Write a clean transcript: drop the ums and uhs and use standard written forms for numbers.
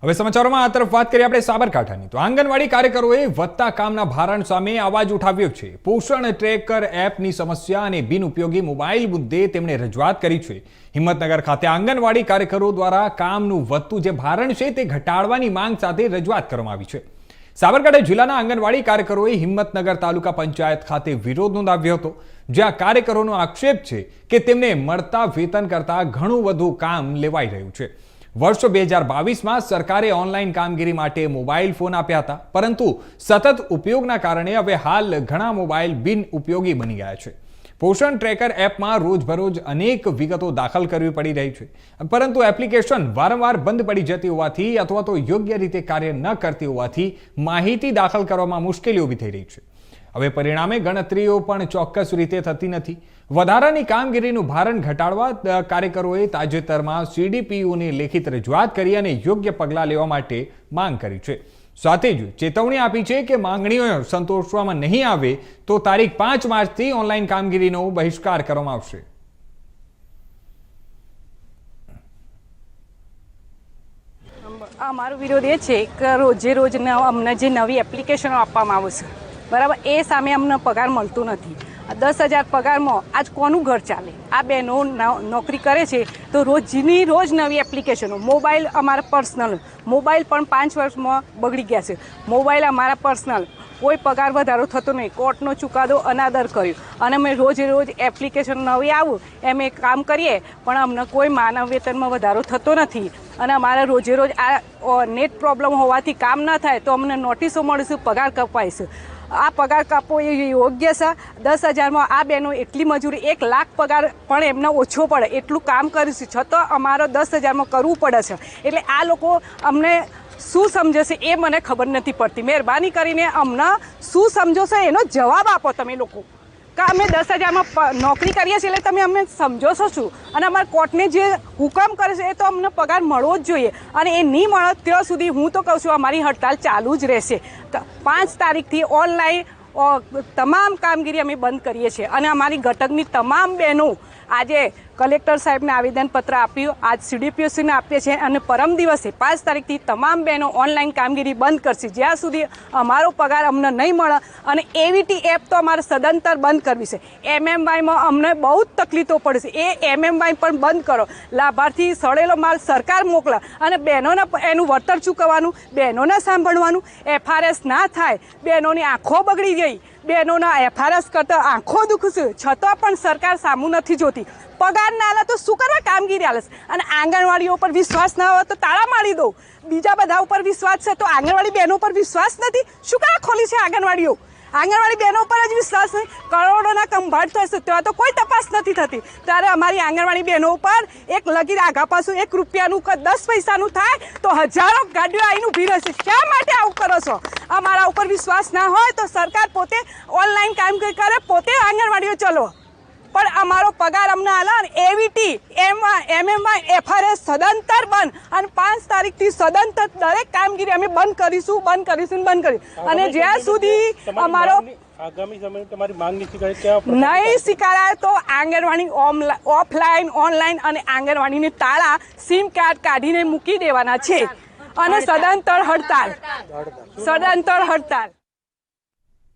હવે સમાચારોમાં આ તરફ વાત કરીએ આપણે સાબરકાંઠાની તો આંગણવાડી કાર્યકરોએ વધતા કામના ભારણ સામે અવાજ ઉઠાવ્યો છે। પોષણ ટ્રેકર એપની સમસ્યા અને બિનઉપયોગી મોબાઈલ મુદ્દે તેમણે રજૂઆત કરી છે। હિંમતનગર ખાતે આંગણવાડી કાર્યકરો દ્વારા કામનું વધતું જે ભારણ છે તે ઘટાડવાની માંગ સાથે રજૂઆત કરવામાં આવી છે। સાબરકાંઠા જિલ્લાના આંગણવાડી કાર્યકરોએ હિંમતનગર તાલુકા પંચાયત ખાતે વિરોધ નોંધાવ્યો હતો, જ્યાં કાર્યકરોનો આક્ષેપ છે કે તેમને મળતા વેતન કરતાં ઘણું વધુ કામ લેવાઈ રહ્યું છે। वर्ष 2022 में सरकारे ऑनलाइन कामगीरी माटे मोबाइल फोन आप्या हता, परंतु सतत उपयोगना कारणे हवे हाल घणा मोबाइल बिन उपयोगी बनी गया है। पोषण ट्रेकर एप में रोजबरोज अनेक विगतो दाखल करवी पड़ी रही है, परंतु एप्लिकेशन वारंवार बंद पड़ी जती होवाथी अथवा तो योग्य रीते कार्य न करती होवाथी माहिती दाखल करवामां मुश्केली ऊभी थई रही है। હવે પરિણામે ગણતરીઓ પણ ચોક્કસ રીતે થતી નથી। વધારાની કામગીરીનું ભારણ ઘટાડવા કાર્યકરોએ તાજેતરમાં CDPUને લેખિત રજૂઆત કરી અને યોગ્ય પગલાં લેવા માટે માંગ કરી છે। સાથે જ ચેતવણી આપી છે કે માંગણીઓ સંતોષવામાં નહીં આવે તો તારીખ 5 માર્ચથી ઓનલાઈન કામગીરીનો બહિષ્કાર કરવામાં આવશે। અમારો વિરોધ એ છે કે રોજે રોજ અમને જે નવી એપ્લિકેશનો આપવામાં આવે છે, बराबर ए सामे अमने पगार मळतो नथी। 10,000 पगार में आज कोनु घर चाले? आ बहनों नौकरी करे छे तो रोज नवी एप्लिकेशनों मोबाइल अमारा पर्सनल मोबाइल पण 5 वर्ष में बगड़ी गया है। मोबाइल अमारा पर्सनल कोई पगार वधारो थतो नहीं, कोर्टनो चुकादो अनादर कर्यो अने अमे रोज एप्लिकेशन नवी आवुं एम काम करीए पण अमने कोई मानव वेतन में वधारो थतो नथी अने अमारे रोजे रोज आ नेट प्रॉब्लम होवाथी काम न थाय तो अमने नोटिसो मळे छे, पगार कपाय छे। आ पगार कापो ए योग्य छे? 10,000 में आ बहनों एटली मजूरी 1 लाख पगार पण एमने ओछो पड़े एटलुं काम करी छे छतां अमारो 10,000 में करवुं पड़े छे। एटले आ लोको अमने શું સમજે છે એ મને ખબર નથી પડતી। મહેરબાની કરીને અમને શું સમજો છો એનો જવાબ આપો તમે લોકો, કે અમે 10,000 માં નોકરી કરીએ છીએ એટલે તમે અમને સમજો છો શું? અને અમારા કોર્ટને જે હુકમ કરે છે એ તો અમને પગાર મળવો જ જોઈએ અને એ નહીં મળે ત્યાં સુધી હું તો કહું છું અમારી હડતાલ ચાલુ જ રહેશે। 5 તારીખથી ઓનલાઈન તમામ કામગીરી અમે બંધ કરીએ છીએ અને અમારી ઘટકની તમામ બહેનો આજે कलेक्टर साहेब ने आवेदनपत्र आप्યું, आज CDPOC ने आपीए छे અને परम दिवसे 5 तारीखથી તમામ બહેનો ઓનલાઈન કામગીરી બંધ કરશે જ્યાં સુધી અમારો પગાર અમને નહીં મળે। અને AVT એપ તો અમારે સદંતર બંધ કરવી છે। MMY માં અમને બહુ તકલીફો પડે છે, એ MMY પણ બંધ કરો। લાભાર્થી સડેલો માલ સરકાર મોકલે અને બહેનોને એનું વળતર ચૂકવવાનું, બહેનોને સાંભળવાનું, FRS ના થાય, બહેનોની આંખો બગડી ગઈ, બહેનોના FRS કરતાં આંખો દુખશે છતાં પણ સરકાર સામું નથી જોતી। पगार ना आला तो शू करवा कामगीरी आलस अने आंगणवाड़ीओ पर विश्वास ना हो तो ताळा मारी दो। बीजा बधा पर विश्वास है तो आंगणवाड़ी बहनों पर विश्वास नहीं? शू करवा खोली है आंगणवाड़ीओ? आंगणवाड़ी बहनों पर ज विश्वास नहीं। करोड़ों कंभाट थशे तो कोई तपास नहीं थती, त्यारे अमारी आंगणवाड़ी बहनों पर एक लगी आघा पासुं 1 રૂપિયાનું કે 10 પૈસાનું થાય તો हजारों गाड़ीओ आईने ऊभी रहेशे। शा माटे आवुं करो छो? अमारा उपर विश्वास ना होय तो सरकार पोते ऑनलाइन काम करे, पोते आंगणवाड़ीओ चलो पर अमारो पगार अमने आला। AVT MMY FRS सदंतर बंद और 5 तारीखથી सदंतर दरेक कामगीरी अमे बंद करीशुं अने ज्यां सुधी अमारो आगामी समय तमारी मांग नहीं स्वीकाराय तो आंगणवाड़ी ऑफलाइन ऑनलाइन अने आंगणवाड़ीने ताळा सिम कार्ड काढीने मूकी देवाना छे अने सदंतर हड़ताल।